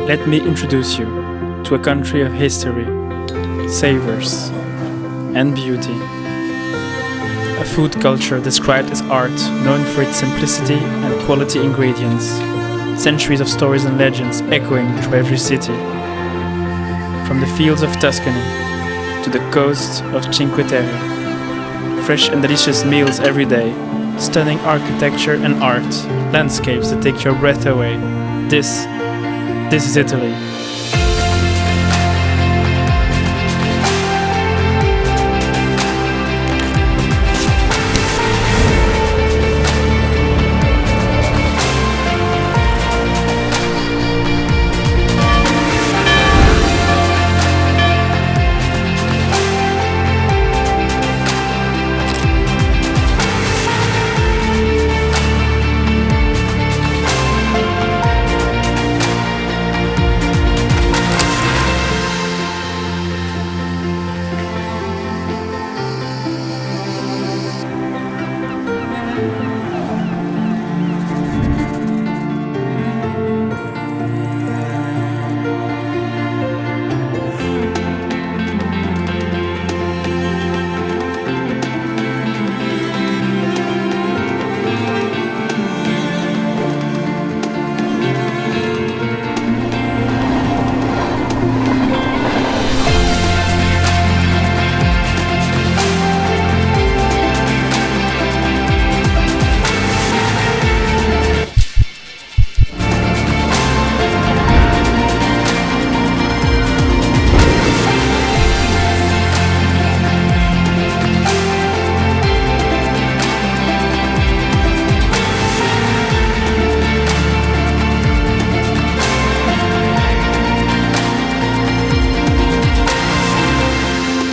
Let me introduce you to a country of history, savors, and beauty. A food culture described as art, known for its simplicity and quality ingredients. Centuries of stories and legends echoing through every city. From the fields of Tuscany to the coast of Cinque Terre. Fresh and delicious meals every day. Stunning architecture and art. Landscapes that take your breath away. This is Italy.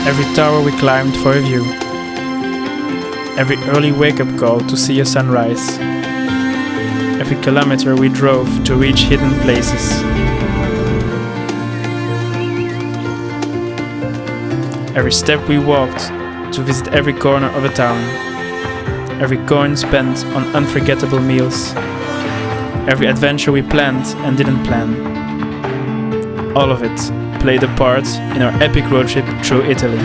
Every tower we climbed for a view. Every early wake-up call to see a sunrise. Every kilometer we drove to reach hidden places. Every step we walked to visit every corner of a town. Every coin spent on unforgettable meals. Every adventure we planned and didn't plan. All of it played a part in our epic road trip through Italy.